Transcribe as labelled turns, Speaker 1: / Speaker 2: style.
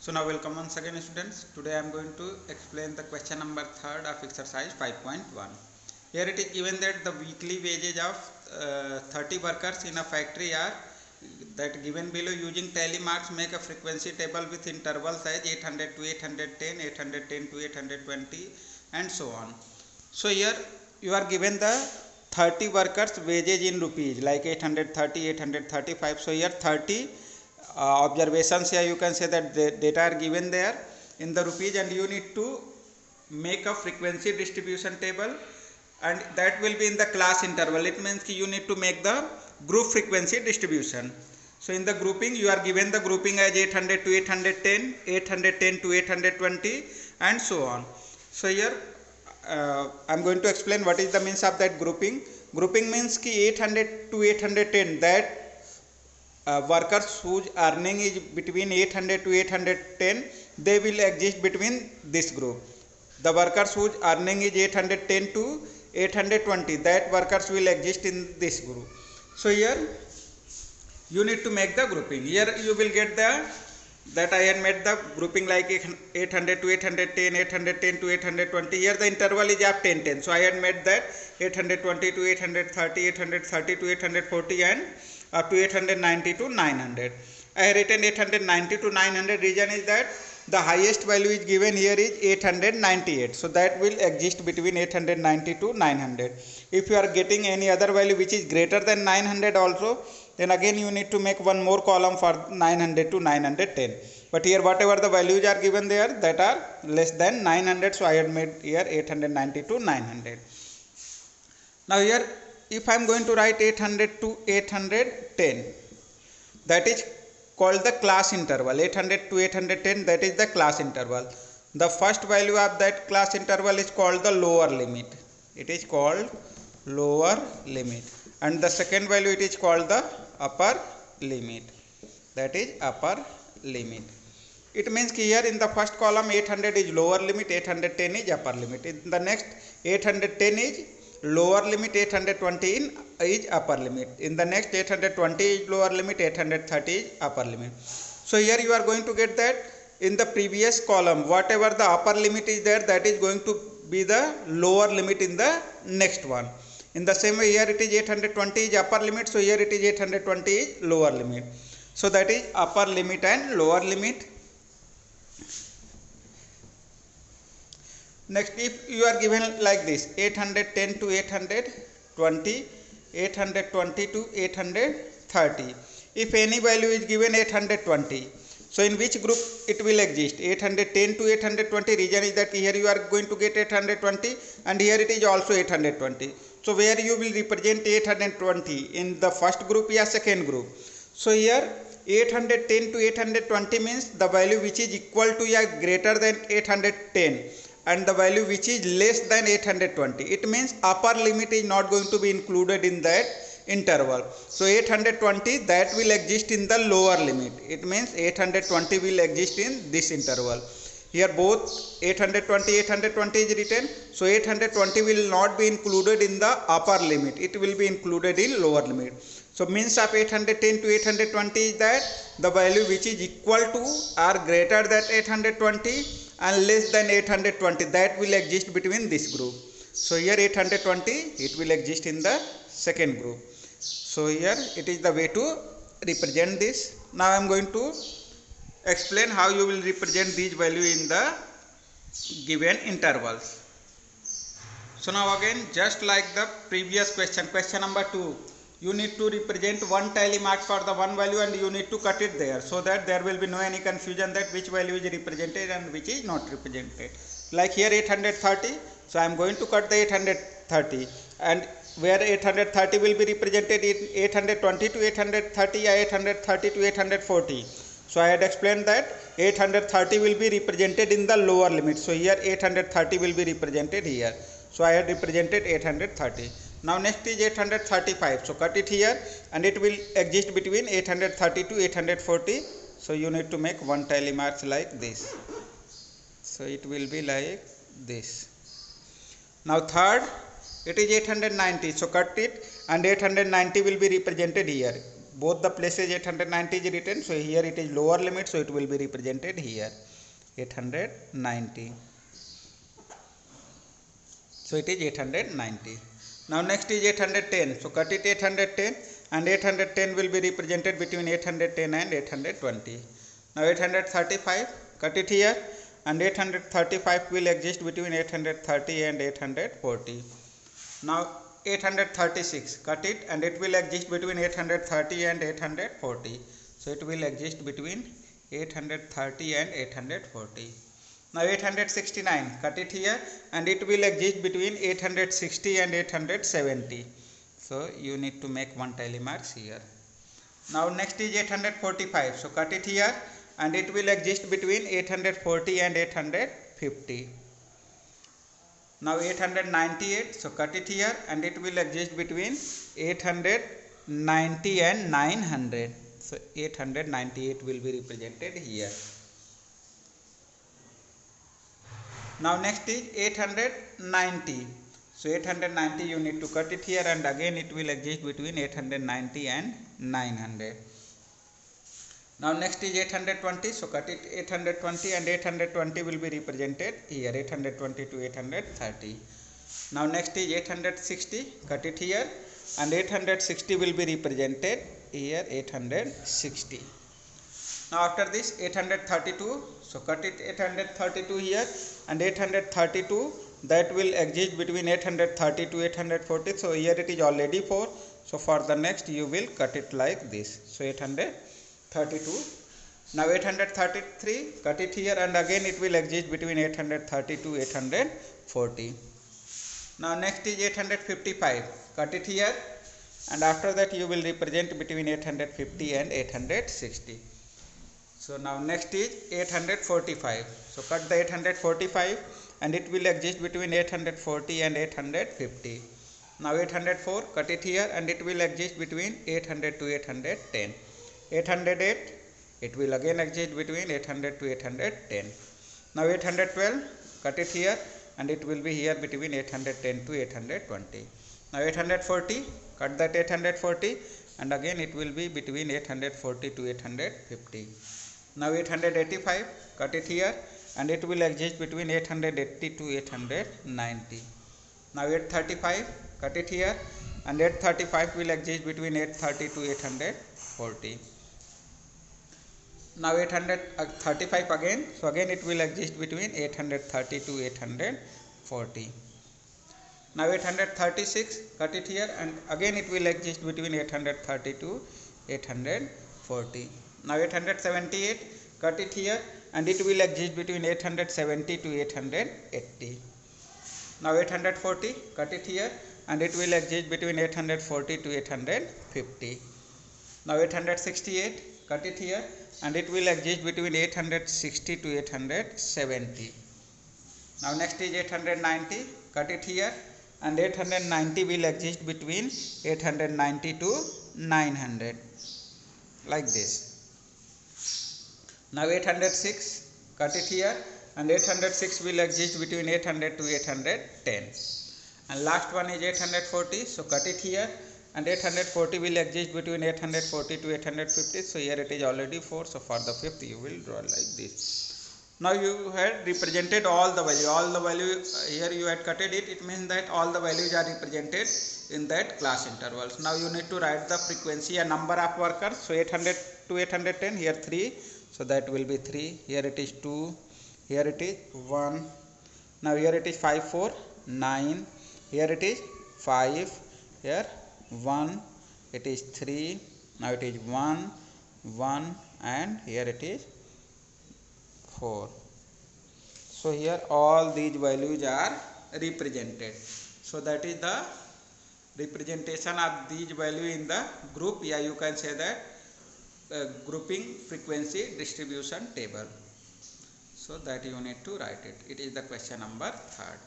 Speaker 1: So now welcome once again students. Today I am going to explain the question number 3rd of exercise 5.1. Here it is given that the weekly wages of 30 workers in a factory are that given below. Using tally marks, make a frequency table with intervals as 800 to 810, 810 to 820 and so on. So here you are given the 30 workers wages in rupees like 830, 835. So here 30 observations, here you can say that the data are given there in the rupees, and you need to make a frequency distribution table, and that will be in the class interval. It means you need to make the group frequency distribution. So in the grouping, you are given the grouping as 800 to 810, 810 to 820 and so on. So here I am going to explain what is the means of that grouping. Grouping means ki 800 to 810, that workers whose earning is between 800 to 810, they will exist between this group. The workers whose earning is 810 to 820, that workers will exist in this group. So here you need to make the grouping. Here you will get the that I had made the grouping like 800 to 810, 810 to 820. Here the interval is of 10 10. So I had made that 820 to 830, 830 to 840 and up to 890 to 900. I have written 890 to 900. Reason is that the highest value is given here is 898. So that will exist between 890 to 900. If you are getting any other value which is greater than 900 also, then again you need to make one more column for 900 to 910. But here whatever the values are given there that are less than 900, so I had made here 890 to 900. Now here if I am going to write 800 to 810, that is called the class interval. 800 to 810, that is the class interval. The first value of that class interval is called the lower limit. It is called lower limit. And the second value it is called the upper limit. That is upper limit. It means here in the first column 800 is lower limit, 810 is upper limit. In the next 810 is lower limit, 820 is upper limit. In the next 820 is lower limit, 830 is upper limit. So here you are going to get that in the previous column whatever the upper limit is there, that is going to be the lower limit in the next one. In the same way here it is 820 is upper limit, so here it is 820 is lower limit. So that is upper limit and lower limit. Next, if you are given like this 810 to 820, 820 to 830, if any value is given 820, so in which group it will exist? 810 to 820, reason is that here you are going to get 820 and here it is also 820. So where you will represent 820, in the first group or second group? So here 810 to 820 means the value which is equal to or greater than 810 and the value which is less than 820. It means upper limit is not going to be included in that interval. So 820 that will exist in the lower limit. It means 820 will exist in this interval. Here both 820 is written. So 820 will not be included in the upper limit. It will be included in lower limit. So means of 810 to 820 is that the value which is equal to or greater than 820 and less than 820, that will exist between this group. So here 820 it will exist in the second group. So here it is the way to represent this. Now I am going to explain how you will represent these value in the given intervals. So now again, just like the previous question number 2, you need to represent one tally mark for the one value and you need to cut it there, so that there will be no any confusion that which value is represented and which is not represented. Like here 830, so I am going to cut the 830, and where 830 will be represented in 820 to 830 or 830 to 840. So I had explained that 830 will be represented in the lower limit. So here 830 will be represented here. So I had represented 830. Now next is 835. So cut it here and it will exist between 830 to 840. So you need to make one tally marks like this. So it will be like this. Now third, it is 890. So cut it and 890 will be represented here. both the places 890 is written, so here it is lower limit, so it will be represented here 890. So it is 890. Now next is 810. So cut it 810, and 810 will be represented between 810 and 820. Now 835, cut it here, and 835 will exist between 830 and 840. Now 836, cut it, and it will exist between 830 and 840. So it will exist between 830 and 840. Now 869, cut it here, and it will exist between 860 and 870. So you need to make one tally marks here. Now next is 845. So cut it here, and it will exist between 840 and 850. Now 898. So cut it here, and it will exist between 890 and 900. So 898 will be represented here. Now next is 890. So 890 you need to cut it here, and again it will exist between 890 and 900. Now next is 820. So cut it 820, and 820 will be represented here 820 to 830. Now next is 860. Cut it here, and 860 will be represented here 860. Now after this 832. So cut it 832 here, and 832 that will exist between 830 to 840. So here it is already 4. So for the next you will cut it like this. So 832. Now 833, cut it here, and again it will exist between 830 to 840. Now next is 855. Cut it here, and after that you will represent between 850 and 860. So now next is 845. So cut the 845, and it will exist between 840 and 850. Now 804, cut it here, and it will exist between 800 to 810. 808, it will again exist between 800 to 810. Now 812, cut it here, and it will be here between 810 to 820. Now 840, cut that 840, and again it will be between 840 to 850. Now 885, cut it here, and it will exist between 880 to 890. Now 835, cut it here, and 835 will exist between 830 to 840. Now 835 again, so again it will exist between 830 to 840. Now 836, cut it here, and again it will exist between 830 to 840. Now 878, cut it here, and it will exist between 870 to 880. Now 840, cut it here, and it will exist between 840 to 850. Now 868, cut it here, and it will exist between 860 to 870. Now next is 890, cut it here, and 890 will exist between 890 to 900, like this. Now 806, cut it here, and 806 will exist between 800 to 810. And last one is 840, so cut it here, and 840 will exist between 840 to 850. So here it is already 4, so for the fifth you will draw like this. Now you had represented all the value, here you had cutted it, it means that all the values are represented in that class intervals. Now you need to write the frequency and number of workers. So 800 to 810, here 3, so that will be 3, here it is 2, here it is 1, now here it is 5, 4, 9, here it is 5, here 1, it is 3, now it is 1, 1, and here it is 4. So here all these values are represented. So that is the representation of these values in the group. Yeah, you can say that grouping frequency distribution table. So that you need to write it. It is the question number 3rd.